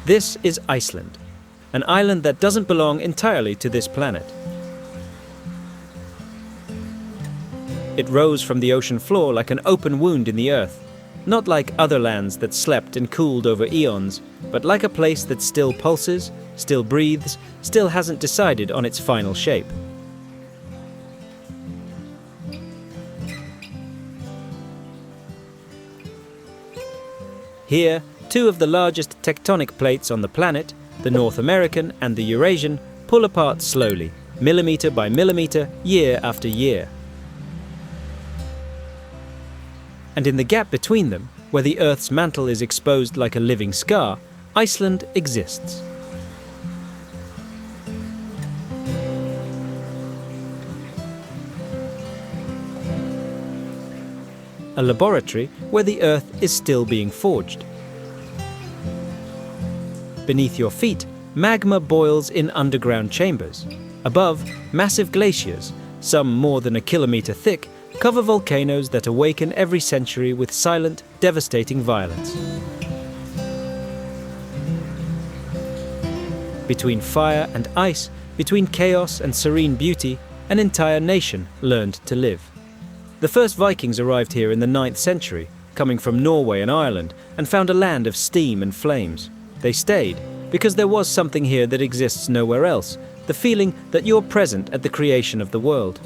This is Iceland, an island that doesn't belong entirely to this planet. It rose from the ocean floor like an open wound in the earth, not like other lands that slept and cooled over eons, but like a place that still pulses, still breathes, still hasn't decided on its final shape. Here, two of the largest tectonic plates on the planet, the North American and the Eurasian, pull apart slowly, millimeter by millimeter, year after year. And in the gap between them, where the Earth's mantle is exposed like a living scar, Iceland exists. A laboratory where the Earth is still being forged. Beneath your feet, magma boils in underground chambers. Above, massive glaciers, some more than a kilometer thick, cover volcanoes that awaken every century with silent, devastating violence. Between fire and ice, between chaos and serene beauty, an entire nation learned to live. The first Vikings arrived here in the 9th century, coming from Norway and Ireland, and found a land of steam and flames. They stayed because there was something here that exists nowhere else, the feeling that you're present at the creation of the world.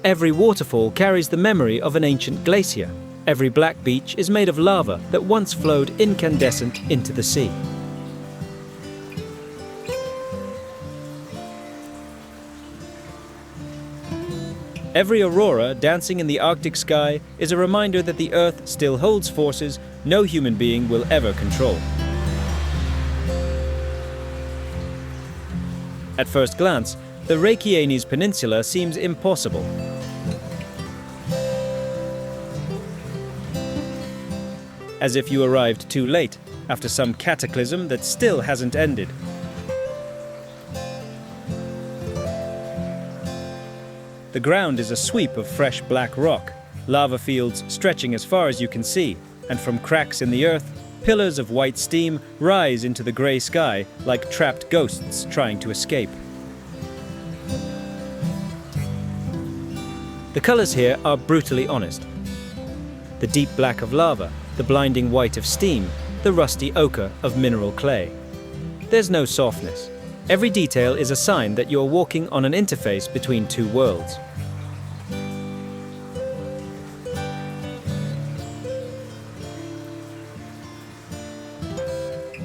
Every waterfall carries the memory of an ancient glacier. Every black beach is made of lava that once flowed incandescent into the sea. Every aurora dancing in the Arctic sky is a reminder that the Earth still holds forces no human being will ever control. At first glance, the Reykjanes Peninsula seems impossible. As if you arrived too late, after some cataclysm that still hasn't ended. The ground is a sweep of fresh black rock, lava fields stretching as far as you can see, and from cracks in the earth, pillars of white steam rise into the grey sky like trapped ghosts trying to escape. The colours here are brutally honest. The deep black of lava, the blinding white of steam, the rusty ochre of mineral clay. There's no softness. Every detail is a sign that you're walking on an interface between two worlds.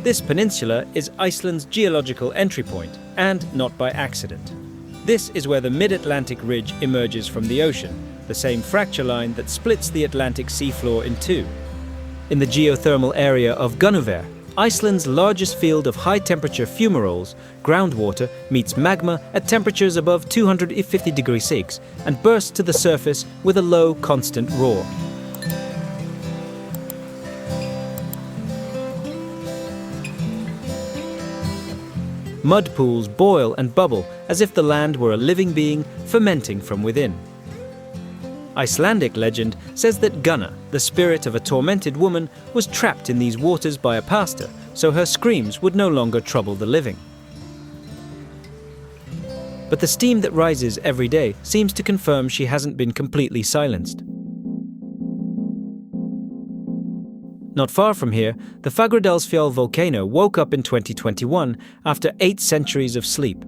This peninsula is Iceland's geological entry point, and not by accident. This is where the mid-Atlantic ridge emerges from the ocean, the same fracture line that splits the Atlantic seafloor in two. In the geothermal area of Gunnuver, Iceland's largest field of high-temperature fumaroles, groundwater meets magma at temperatures above 250 degrees C and bursts to the surface with a low, constant roar. Mud pools boil and bubble as if the land were a living being fermenting from within. Icelandic legend says that Gunna, the spirit of a tormented woman, was trapped in these waters by a pastor, so her screams would no longer trouble the living. But the steam that rises every day seems to confirm she hasn't been completely silenced. Not far from here, the Fjaðrárgljúfur volcano woke up in 2021 after 8 centuries of sleep.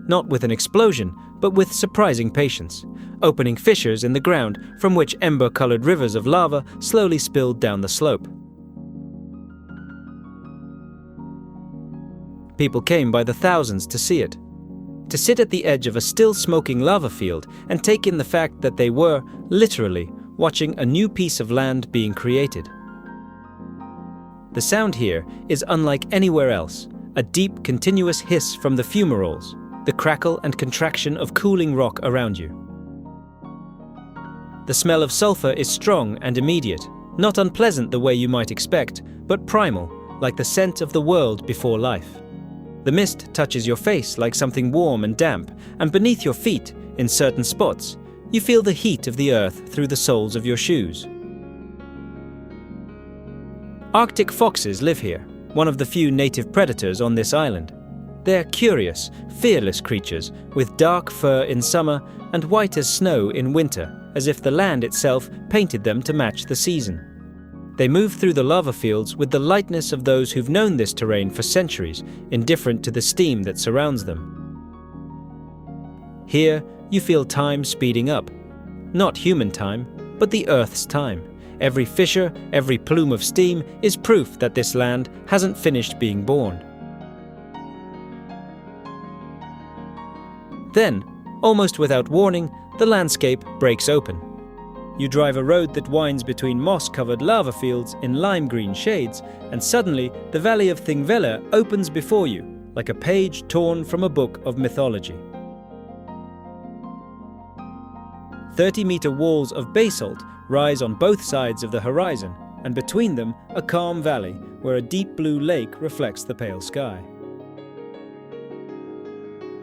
Not with an explosion, but with surprising patience, opening fissures in the ground from which ember-colored rivers of lava slowly spilled down the slope. People came by the thousands to see it, to sit at the edge of a still smoking lava field and take in the fact that they were, literally, watching a new piece of land being created. The sound here is unlike anywhere else, a deep, continuous hiss from the fumaroles, the crackle and contraction of cooling rock around you. The smell of sulfur is strong and immediate, not unpleasant the way you might expect, but primal, like the scent of the world before life. The mist touches your face like something warm and damp, and beneath your feet, in certain spots, you feel the heat of the earth through the soles of your shoes. Arctic foxes live here, one of the few native predators on this island. They're curious, fearless creatures with dark fur in summer and white as snow in winter, as if the land itself painted them to match the season. They move through the lava fields with the lightness of those who've known this terrain for centuries, indifferent to the steam that surrounds them. Here, you feel time speeding up. Not human time, but the Earth's time. Every fissure, every plume of steam is proof that this land hasn't finished being born. Then, almost without warning, the landscape breaks open. You drive a road that winds between moss-covered lava fields in lime-green shades, and suddenly the valley of Þingvellir opens before you, like a page torn from a book of mythology. 30-meter walls of basalt rise on both sides of the horizon, and between them a calm valley where a deep blue lake reflects the pale sky.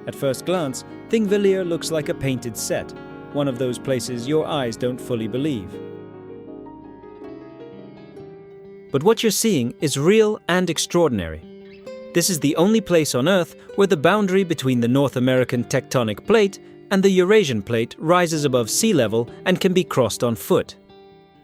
At first glance, Þingvellir looks like a painted set, one of those places your eyes don't fully believe. But what you're seeing is real and extraordinary. This is the only place on Earth where the boundary between the North American tectonic plate and the Eurasian plate rises above sea level and can be crossed on foot.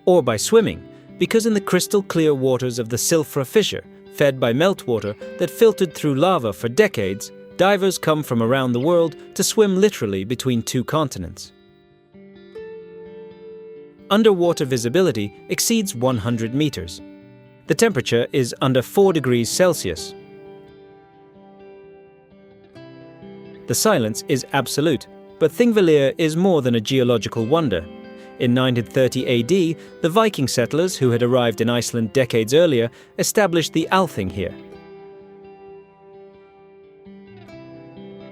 Or by swimming, because in the crystal clear waters of the Silfra fissure, fed by meltwater that filtered through lava for decades, divers come from around the world to swim literally between two continents. Underwater visibility exceeds 100 meters. The temperature is under 4 degrees Celsius. The silence is absolute, but Þingvellir is more than a geological wonder. In 930 AD, the Viking settlers who had arrived in Iceland decades earlier established the Althing here.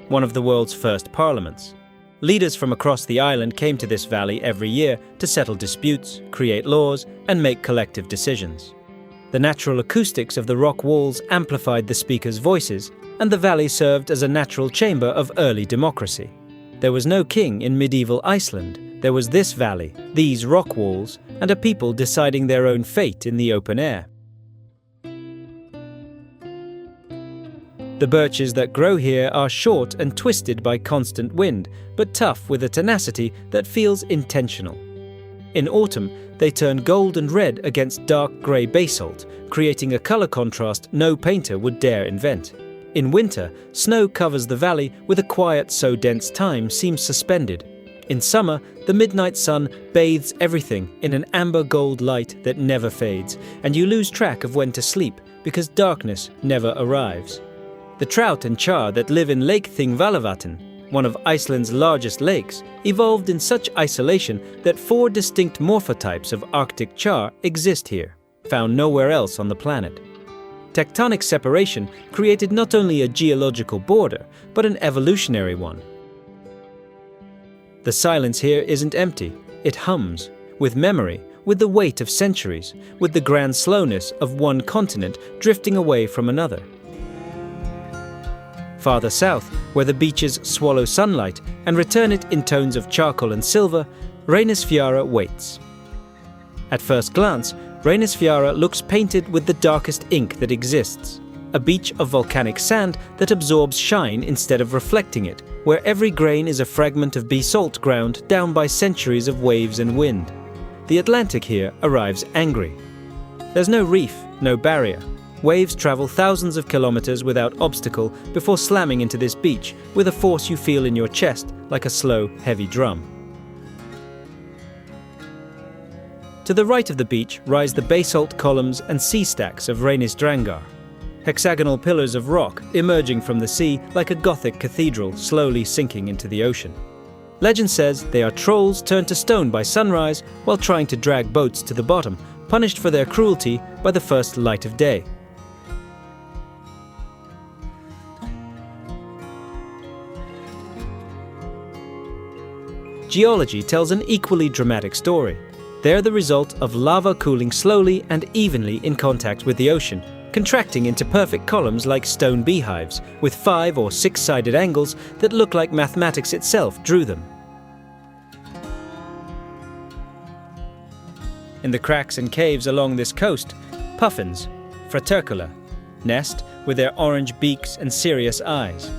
One of the world's first parliaments. Leaders from across the island came to this valley every year to settle disputes, create laws, and make collective decisions. The natural acoustics of the rock walls amplified the speakers' voices, and the valley served as a natural chamber of early democracy. There was no king in medieval Iceland. There was this valley, these rock walls, and a people deciding their own fate in the open air. The birches that grow here are short and twisted by constant wind, but tough with a tenacity that feels intentional. In autumn, they turn gold and red against dark grey basalt, creating a colour contrast no painter would dare invent. In winter, snow covers the valley with a quiet so dense time seems suspended. In summer, the midnight sun bathes everything in an amber gold light that never fades, and you lose track of when to sleep because darkness never arrives. The trout and char that live in Lake Þingvallavatn, one of Iceland's largest lakes, evolved in such isolation that 4 distinct morphotypes of Arctic char exist here, found nowhere else on the planet. Tectonic separation created not only a geological border, but an evolutionary one. The silence here isn't empty, it hums, with memory, with the weight of centuries, with the grand slowness of one continent drifting away from another. Farther south, where the beaches swallow sunlight and return it in tones of charcoal and silver, Reynisfjara waits. At first glance, Reynisfjara looks painted with the darkest ink that exists, a beach of volcanic sand that absorbs shine instead of reflecting it, where every grain is a fragment of basalt ground down by centuries of waves and wind. The Atlantic here arrives angry. There's no reef, no barrier. Waves travel thousands of kilometers without obstacle before slamming into this beach with a force you feel in your chest like a slow, heavy drum. To the right of the beach rise the basalt columns and sea stacks of Reynisdrangar, hexagonal pillars of rock emerging from the sea like a Gothic cathedral slowly sinking into the ocean. Legend says they are trolls turned to stone by sunrise while trying to drag boats to the bottom, punished for their cruelty by the first light of day. Geology tells an equally dramatic story. They're the result of lava cooling slowly and evenly in contact with the ocean, contracting into perfect columns like stone beehives, with 5 or 6-sided angles that look like mathematics itself drew them. In the cracks and caves along this coast, puffins, Fjaðrárgljúfur, nest with their orange beaks and serious eyes.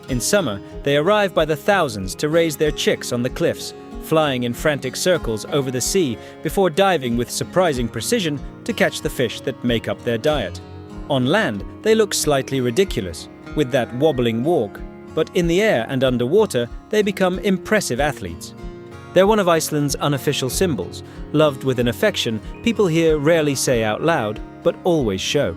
In summer, they arrive by the thousands to raise their chicks on the cliffs, flying in frantic circles over the sea before diving with surprising precision to catch the fish that make up their diet. On land, they look slightly ridiculous, with that wobbling walk, but in the air and underwater, they become impressive athletes. They're one of Iceland's unofficial symbols, loved with an affection people here rarely say out loud, but always show.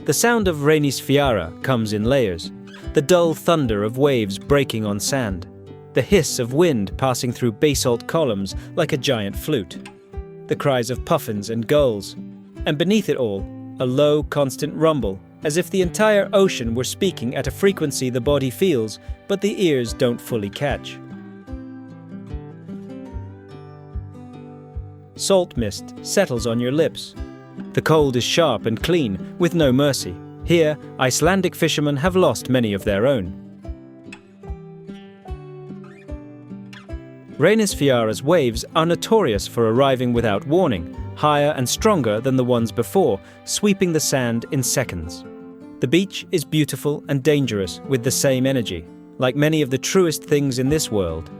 The sound of Reynisfjara comes in layers, the dull thunder of waves breaking on sand, the hiss of wind passing through basalt columns like a giant flute, the cries of puffins and gulls, and beneath it all, a low, constant rumble, as if the entire ocean were speaking at a frequency the body feels, but the ears don't fully catch. Salt mist settles on your lips. The cold is sharp and clean, with no mercy. Here, Icelandic fishermen have lost many of their own. Reynisfjara's waves are notorious for arriving without warning, higher and stronger than the ones before, sweeping the sand in seconds. The beach is beautiful and dangerous with the same energy, like many of the truest things in this world.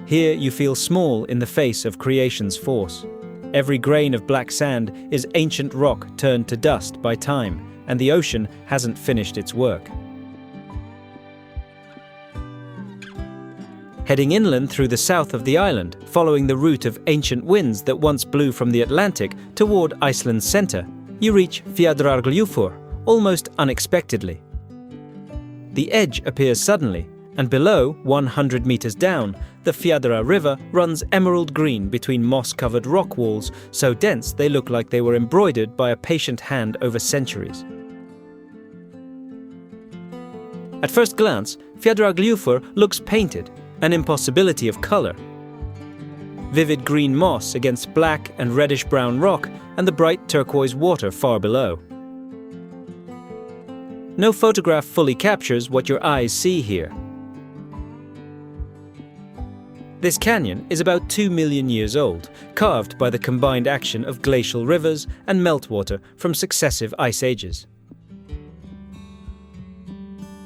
Here you feel small in the face of creation's force. Every grain of black sand is ancient rock turned to dust by time, and the ocean hasn't finished its work. Heading inland through the south of the island, following the route of ancient winds that once blew from the Atlantic toward Iceland's center, you reach Fjaðrárgljúfur, almost unexpectedly. The edge appears suddenly, and below, 100 meters down, the Fjaðra River runs emerald green between moss-covered rock walls, so dense they look like they were embroidered by a patient hand over centuries. At first glance, Fjaðrárgljúfur looks painted, an impossibility of color. Vivid green moss against black and reddish-brown rock and the bright turquoise water far below. No photograph fully captures what your eyes see here. This canyon is about 2 million years old, carved by the combined action of glacial rivers and meltwater from successive ice ages.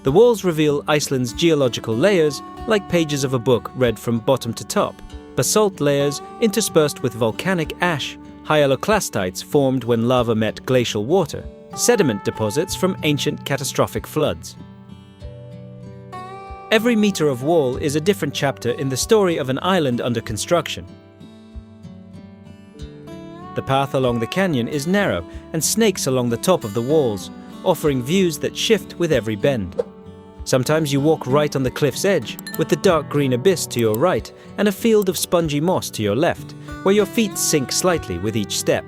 The walls reveal Iceland's geological layers like pages of a book read from bottom to top. Basalt layers interspersed with volcanic ash, hyaloclastites formed when lava met glacial water, sediment deposits from ancient catastrophic floods. Every meter of wall is a different chapter in the story of an island under construction. The path along the canyon is narrow and snakes along the top of the walls, offering views that shift with every bend. Sometimes you walk right on the cliff's edge, with the dark green abyss to your right and a field of spongy moss to your left, where your feet sink slightly with each step.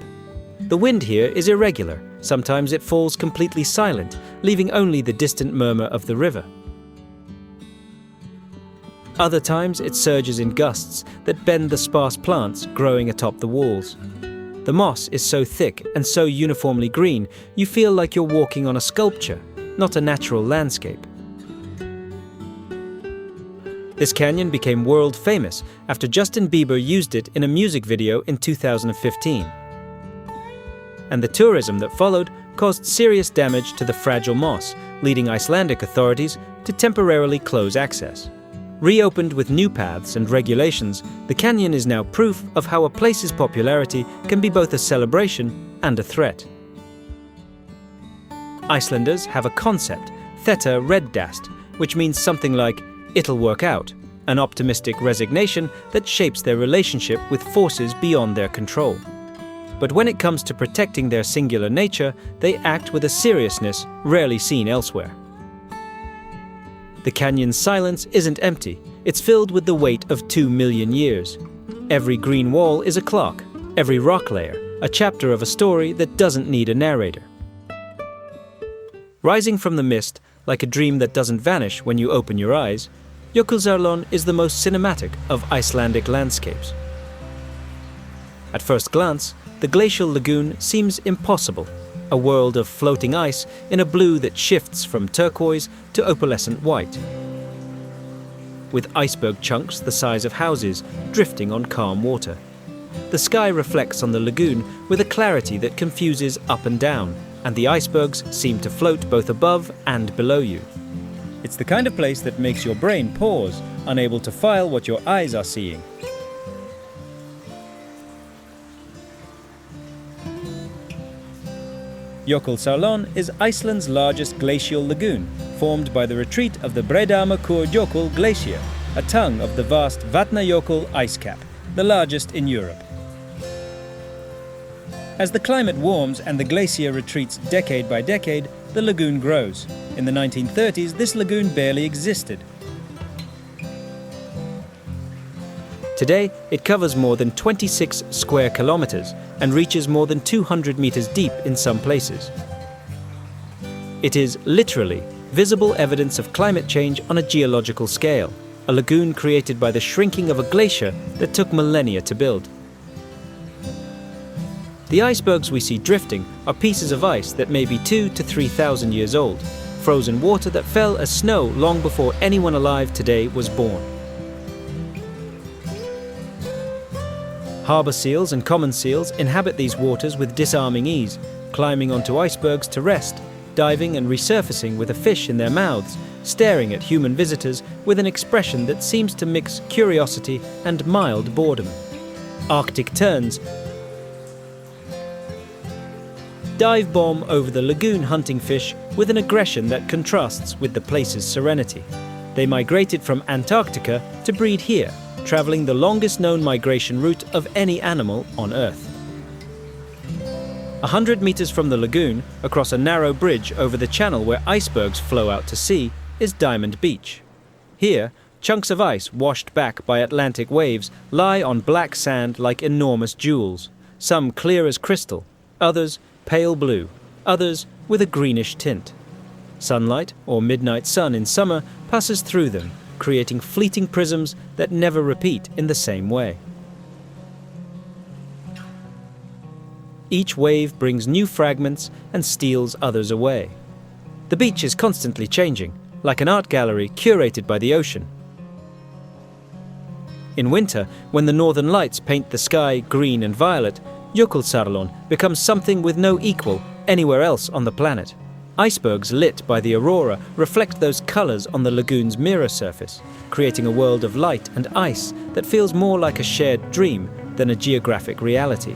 The wind here is irregular. Sometimes it falls completely silent, leaving only the distant murmur of the river. Other times it surges in gusts that bend the sparse plants growing atop the walls. The moss is so thick and so uniformly green, you feel like you're walking on a sculpture, not a natural landscape. This canyon became world famous after Justin Bieber used it in a music video in 2015. And the tourism that followed caused serious damage to the fragile moss, leading Icelandic authorities to temporarily close access. Reopened with new paths and regulations, the canyon is now proof of how a place's popularity can be both a celebration and a threat. Icelanders have a concept, Þetta reddast, which means something like, "It'll work out," an optimistic resignation that shapes their relationship with forces beyond their control. But when it comes to protecting their singular nature, they act with a seriousness rarely seen elsewhere. The canyon's silence isn't empty, it's filled with the weight of 2 million years. Every green wall is a clock, every rock layer, a chapter of a story that doesn't need a narrator. Rising from the mist, like a dream that doesn't vanish when you open your eyes, Jökulsárlón is the most cinematic of Icelandic landscapes. At first glance, the glacial lagoon seems impossible, a world of floating ice in a blue that shifts from turquoise to opalescent white, with iceberg chunks the size of houses drifting on calm water. The sky reflects on the lagoon with a clarity that confuses up and down, and the icebergs seem to float both above and below you. It's the kind of place that makes your brain pause, unable to file what your eyes are seeing. Jökulsárlón is Iceland's largest glacial lagoon, formed by the retreat of the Breiðamerkurjökull glacier, a tongue of the vast Vatnajökull ice cap, the largest in Europe. As the climate warms and the glacier retreats decade by decade, the lagoon grows. In the 1930s, this lagoon barely existed. Today, it covers more than 26 square kilometers and reaches more than 200 meters deep in some places. It is literally visible evidence of climate change on a geological scale, a lagoon created by the shrinking of a glacier that took millennia to build. The icebergs we see drifting are pieces of ice that may be 2,000 to 3,000 years old, frozen water that fell as snow long before anyone alive today was born. Harbour seals and common seals inhabit these waters with disarming ease, climbing onto icebergs to rest, diving and resurfacing with a fish in their mouths, staring at human visitors with an expression that seems to mix curiosity and mild boredom. Arctic terns dive bomb over the lagoon hunting fish with an aggression that contrasts with the place's serenity. They migrated from Antarctica to breed here, travelling the longest known migration route of any animal on Earth. 100 meters from the lagoon, across a narrow bridge over the channel where icebergs flow out to sea, is Diamond Beach. Here, chunks of ice washed back by Atlantic waves lie on black sand like enormous jewels, some clear as crystal, others pale blue, others with a greenish tint. Sunlight, or midnight sun in summer, passes through them, creating fleeting prisms that never repeat in the same way. Each wave brings new fragments and steals others away. The beach is constantly changing, like an art gallery curated by the ocean. In winter, when the northern lights paint the sky green and violet, Jökulsárlón becomes something with no equal anywhere else on the planet. Icebergs lit by the aurora reflect those colors on the lagoon's mirror surface, creating a world of light and ice that feels more like a shared dream than a geographic reality.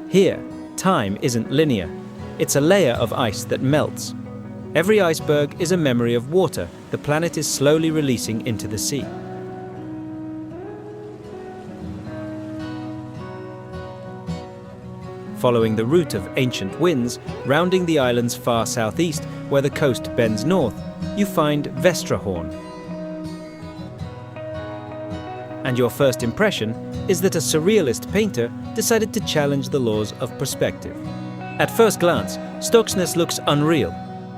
Here, time isn't linear. It's a layer of ice that melts. Every iceberg is a memory of water the planet is slowly releasing into the sea. Following the route of ancient winds, rounding the island's far southeast where the coast bends north, you find Vestrahorn. And your first impression is that a surrealist painter decided to challenge the laws of perspective. At first glance, Stokksnes looks unreal.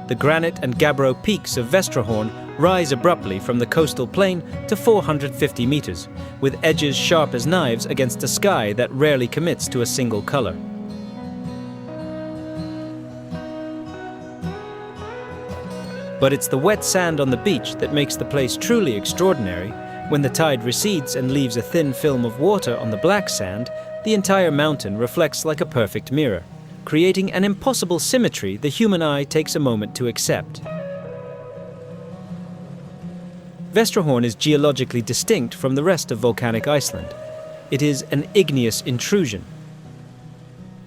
The granite and gabbro peaks of Vestrahorn rise abruptly from the coastal plain to 450 meters, with edges sharp as knives against a sky that rarely commits to a single color. But it's the wet sand on the beach that makes the place truly extraordinary. When the tide recedes and leaves a thin film of water on the black sand, the entire mountain reflects like a perfect mirror, creating an impossible symmetry the human eye takes a moment to accept. Vestrahorn is geologically distinct from the rest of volcanic Iceland. It is an igneous intrusion.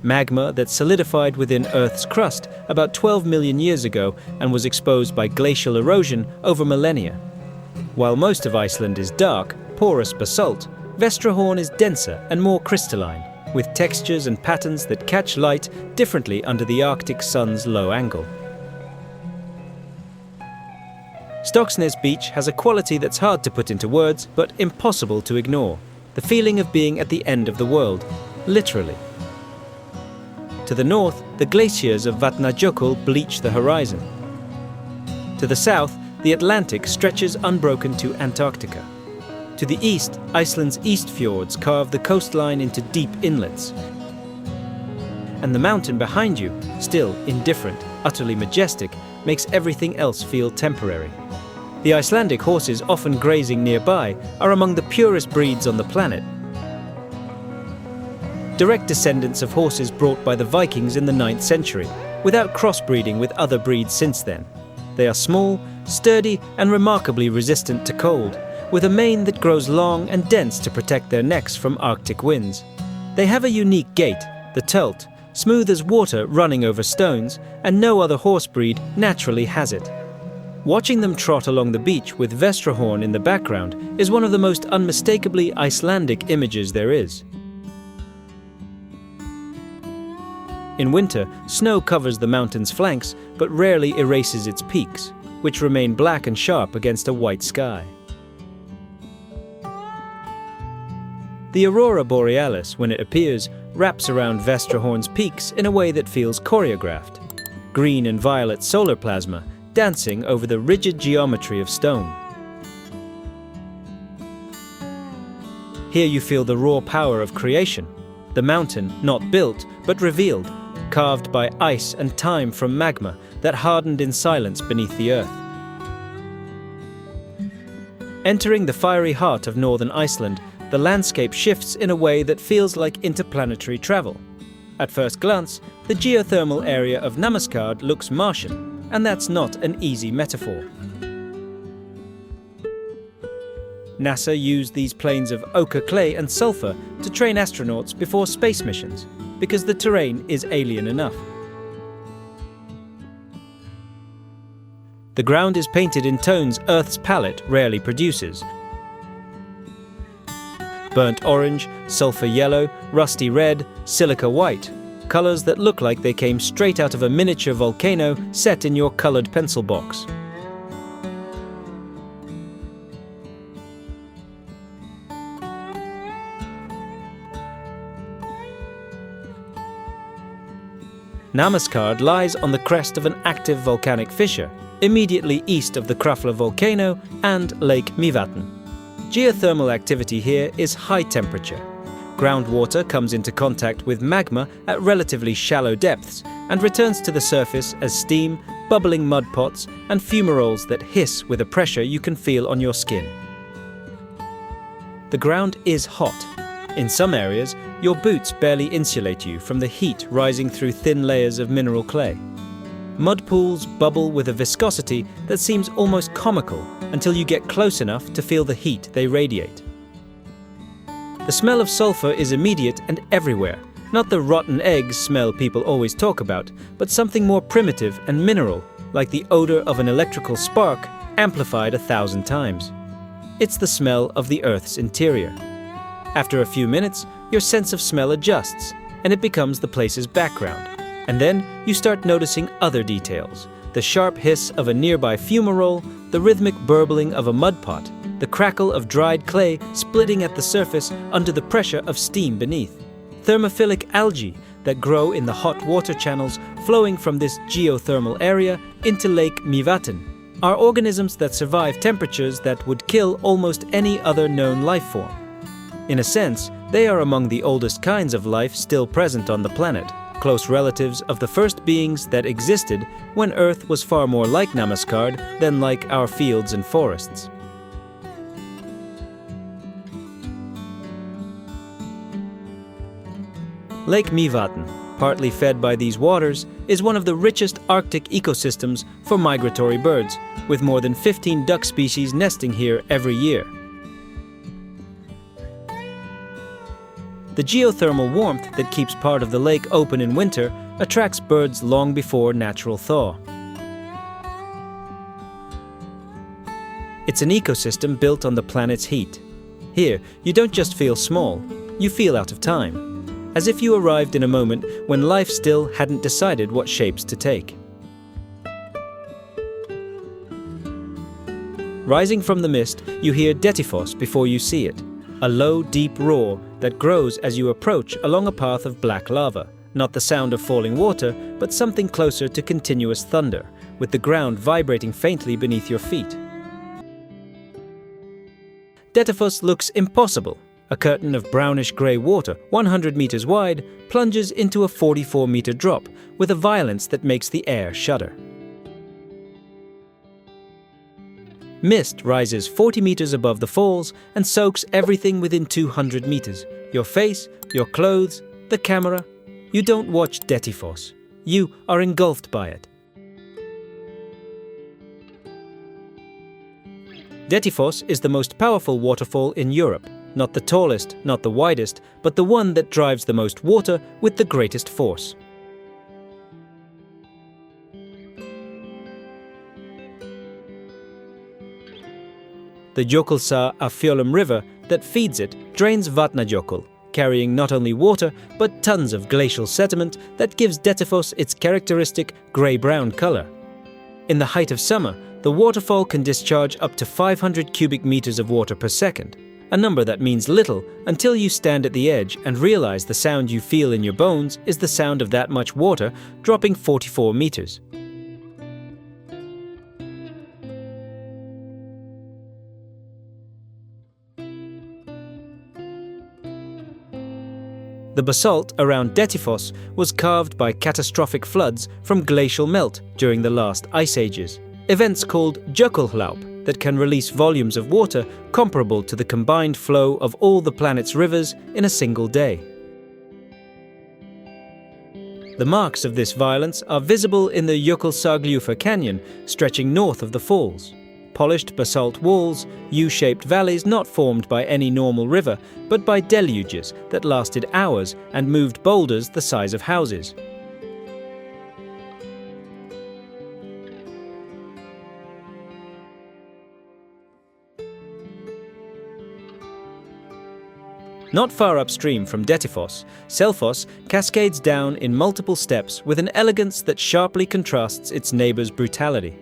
Magma that solidified within Earth's crust about 12 million years ago and was exposed by glacial erosion over millennia. While most of Iceland is dark, porous basalt, Vestrahorn is denser and more crystalline, with textures and patterns that catch light differently under the Arctic sun's low angle. Stokksnes Beach has a quality that's hard to put into words, but impossible to ignore. The feeling of being at the end of the world, literally. To the north, the glaciers of Vatnajökull bleach the horizon. To the south, the Atlantic stretches unbroken to Antarctica. To the east, Iceland's east fjords carve the coastline into deep inlets. And the mountain behind you, still indifferent, utterly majestic, makes everything else feel temporary. The Icelandic horses often grazing nearby are among the purest breeds on the planet. Direct descendants of horses brought by the Vikings in the 9th century, without crossbreeding with other breeds since then. They are small, sturdy, and remarkably resistant to cold, with a mane that grows long and dense to protect their necks from Arctic winds. They have a unique gait, the tölt, smooth as water running over stones, and no other horse breed naturally has it. Watching them trot along the beach with Vestrahorn in the background is one of the most unmistakably Icelandic images there is. In winter, snow covers the mountain's flanks but rarely erases its peaks, which remain black and sharp against a white sky. The aurora borealis, when it appears, wraps around Vestrahorn's peaks in a way that feels choreographed. Green and violet solar plasma dancing over the rigid geometry of stone. Here you feel the raw power of creation, the mountain not built but revealed, carved by ice and time from magma that hardened in silence beneath the earth. Entering the fiery heart of northern Iceland, the landscape shifts in a way that feels like interplanetary travel. At first glance, the geothermal area of Námaskarð looks Martian, and that's not an easy metaphor. NASA used these plains of ochre clay and sulfur to train astronauts before space missions, because the terrain is alien enough. The ground is painted in tones Earth's palette rarely produces. Burnt orange, sulfur yellow, rusty red, silica white, colors that look like they came straight out of a miniature volcano set in your colored pencil box. Námaskarð lies on the crest of an active volcanic fissure, immediately east of the Krafla volcano and Lake Mývatn. Geothermal activity here is high temperature. Groundwater comes into contact with magma at relatively shallow depths and returns to the surface as steam, bubbling mud pots, and fumaroles that hiss with a pressure you can feel on your skin. The ground is hot. In some areas, your boots barely insulate you from the heat rising through thin layers of mineral clay. Mud pools bubble with a viscosity that seems almost comical until you get close enough to feel the heat they radiate. The smell of sulfur is immediate and everywhere, not the rotten eggs smell people always talk about, but something more primitive and mineral, like the odor of an electrical spark amplified 1,000 times. It's the smell of the Earth's interior. After a few minutes, your sense of smell adjusts, and it becomes the place's background. And then you start noticing other details: the sharp hiss of a nearby fumarole, the rhythmic burbling of a mud pot, the crackle of dried clay splitting at the surface under the pressure of steam beneath, thermophilic algae that grow in the hot water channels flowing from this geothermal area into Lake Mývatn, are organisms that survive temperatures that would kill almost any other known life form. In a sense, they are among the oldest kinds of life still present on the planet, close relatives of the first beings that existed when Earth was far more like Námaskarð than like our fields and forests. Lake Mývatn, partly fed by these waters, is one of the richest Arctic ecosystems for migratory birds, with more than 15 duck species nesting here every year. The geothermal warmth that keeps part of the lake open in winter attracts birds long before natural thaw. It's an ecosystem built on the planet's heat. Here, you don't just feel small, you feel out of time, as if you arrived in a moment when life still hadn't decided what shapes to take. Rising from the mist, you hear Dettifoss before you see it, a low, deep roar that grows as you approach along a path of black lava, not the sound of falling water, but something closer to continuous thunder, with the ground vibrating faintly beneath your feet. Dettifoss looks impossible. A curtain of brownish-grey water, 100 meters wide, plunges into a 44-meter drop with a violence that makes the air shudder. Mist rises 40 meters above the falls and soaks everything within 200 meters. Your face, your clothes, the camera. You don't watch Dettifoss. You are engulfed by it. Dettifoss is the most powerful waterfall in Europe. Not the tallest, not the widest, but the one that drives the most water with the greatest force. The Jökulsárlón river that feeds it drains Vatnajökull, carrying not only water but tons of glacial sediment that gives Dettifoss its characteristic grey-brown colour. In the height of summer, the waterfall can discharge up to 500 cubic meters of water per second, a number that means little until you stand at the edge and realize the sound you feel in your bones is the sound of that much water dropping 44 meters. The basalt around Dettifoss was carved by catastrophic floods from glacial melt during the last ice ages, events called Jökulhlaup that can release volumes of water comparable to the combined flow of all the planet's rivers in a single day. The marks of this violence are visible in the Jökulsárlón Canyon stretching north of the falls. Polished basalt walls, U-shaped valleys not formed by any normal river, but by deluges that lasted hours and moved boulders the size of houses. Not far upstream from Dettifoss, Selfoss cascades down in multiple steps with an elegance that sharply contrasts its neighbour's brutality.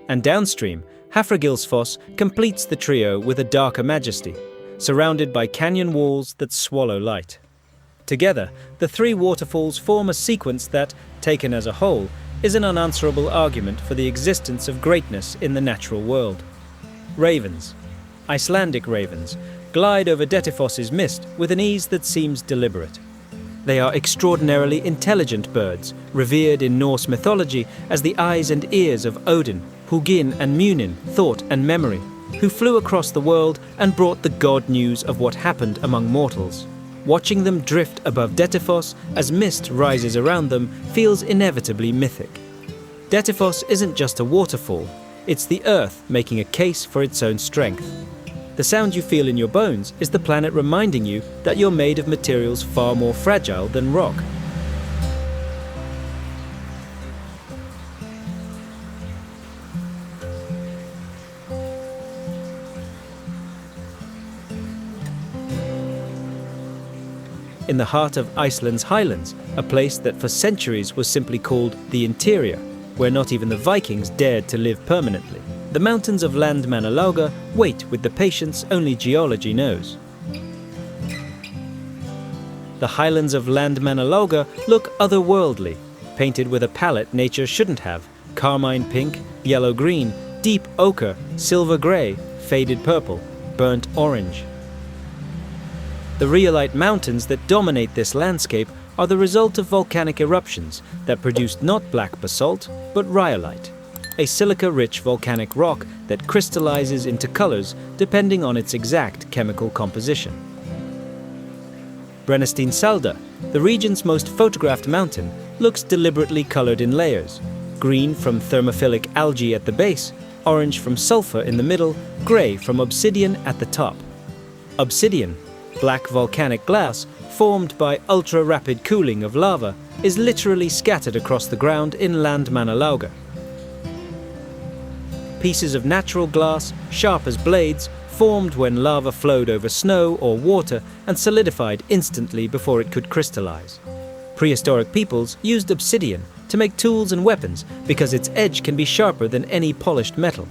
And downstream, Hafragilsfoss completes the trio with a darker majesty, surrounded by canyon walls that swallow light. Together, the three waterfalls form a sequence that, taken as a whole, is an unanswerable argument for the existence of greatness in the natural world. Ravens, Icelandic ravens, glide over Dettifoss's mist with an ease that seems deliberate. They are extraordinarily intelligent birds, revered in Norse mythology as the eyes and ears of Odin, Hugin and Munin, thought and memory, who flew across the world and brought the god news of what happened among mortals. Watching them drift above Dettifoss as mist rises around them feels inevitably mythic. Dettifoss isn't just a waterfall, it's the earth making a case for its own strength. The sound you feel in your bones is the planet reminding you that you're made of materials far more fragile than rock. In the heart of Iceland's highlands, a place that for centuries was simply called the interior, where not even the Vikings dared to live permanently, the mountains of Landmannalaugar wait with the patience only geology knows. The highlands of Landmannalaugar look otherworldly, painted with a palette nature shouldn't have: carmine pink, yellow-green, deep ochre, silver-grey, faded purple, burnt orange. The rhyolite mountains that dominate this landscape are the result of volcanic eruptions that produced not black basalt, but rhyolite, a silica-rich volcanic rock that crystallizes into colors depending on its exact chemical composition. Brennisteinsalda, the region's most photographed mountain, looks deliberately colored in layers: green from thermophilic algae at the base, orange from sulfur in the middle, gray from obsidian at the top. Obsidian, black volcanic glass, formed by ultra-rapid cooling of lava, is literally scattered across the ground in Landmannalaugar. Pieces of natural glass, sharp as blades, formed when lava flowed over snow or water and solidified instantly before it could crystallize. Prehistoric peoples used obsidian to make tools and weapons because its edge can be sharper than any polished metal.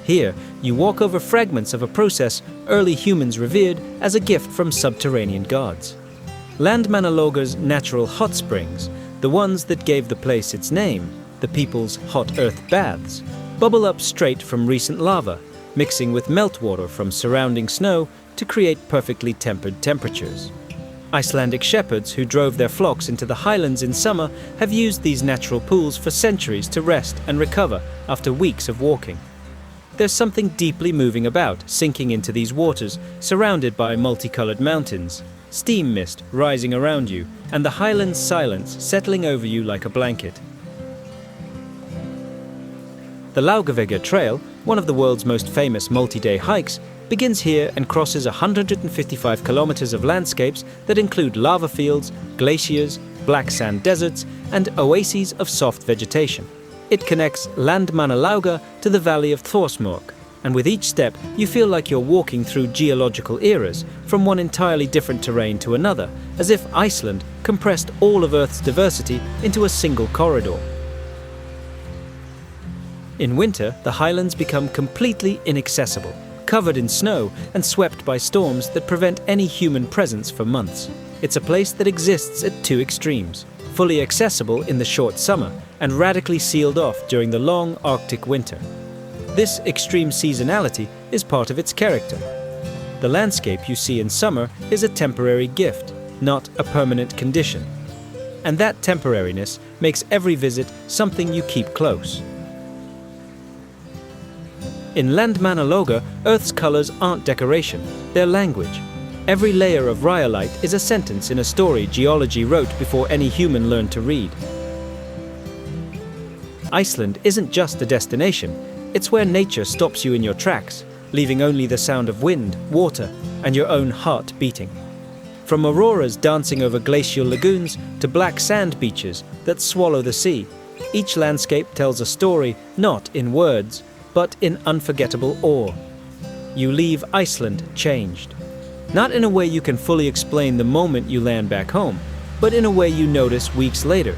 Here, you walk over fragments of a process early humans revered as a gift from subterranean gods. Landmannalaugar's natural hot springs, the ones that gave the place its name, the people's hot earth baths, bubble up straight from recent lava, mixing with meltwater from surrounding snow to create perfectly tempered temperatures. Icelandic shepherds who drove their flocks into the highlands in summer have used these natural pools for centuries to rest and recover after weeks of walking. There's something deeply moving about sinking into these waters, surrounded by multicolored mountains, steam mist rising around you, and the highlands' silence settling over you like a blanket. The Laugavegur Trail, one of the world's most famous multi-day hikes, begins here and crosses 155 kilometers of landscapes that include lava fields, glaciers, black sand deserts, and oases of soft vegetation. It connects Landmannalaugar to the valley of Thorsmork, and with each step you feel like you're walking through geological eras, from one entirely different terrain to another, as if Iceland compressed all of Earth's diversity into a single corridor. In winter, the highlands become completely inaccessible, covered in snow and swept by storms that prevent any human presence for months. It's a place that exists at two extremes: fully accessible in the short summer and radically sealed off during the long Arctic winter. This extreme seasonality is part of its character. The landscape you see in summer is a temporary gift, not a permanent condition. And that temporariness makes every visit something you keep close. In Landmannalaugar, Earth's colors aren't decoration, they're language. Every layer of rhyolite is a sentence in a story geology wrote before any human learned to read. Iceland isn't just a destination, it's where nature stops you in your tracks, leaving only the sound of wind, water, and your own heart beating. From auroras dancing over glacial lagoons to black sand beaches that swallow the sea, each landscape tells a story not in words, but in unforgettable awe. You leave Iceland changed. Not in a way you can fully explain the moment you land back home, but in a way you notice weeks later.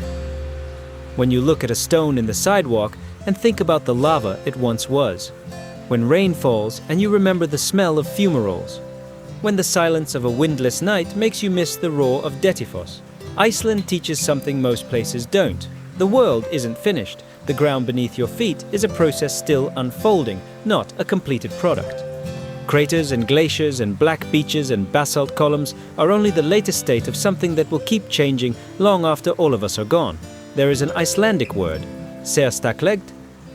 When you look at a stone in the sidewalk and think about the lava it once was. When rain falls and you remember the smell of fumaroles. When the silence of a windless night makes you miss the roar of Dettifoss. Iceland teaches something most places don't. The world isn't finished. The ground beneath your feet is a process still unfolding, not a completed product. Craters and glaciers and black beaches and basalt columns are only the latest state of something that will keep changing long after all of us are gone. There is an Icelandic word, sérstaklega,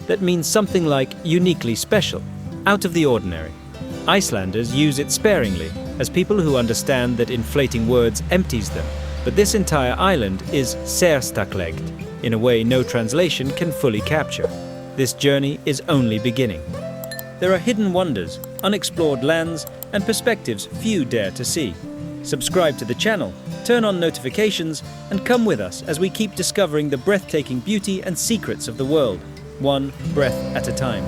that means something like uniquely special, out of the ordinary. Icelanders use it sparingly, as people who understand that inflating words empties them, but this entire island is sérstaklega, in a way no translation can fully capture. This journey is only beginning. There are hidden wonders, unexplored lands, and perspectives few dare to see. Subscribe to the channel, turn on notifications, and come with us as we keep discovering the breathtaking beauty and secrets of the world, one breath at a time.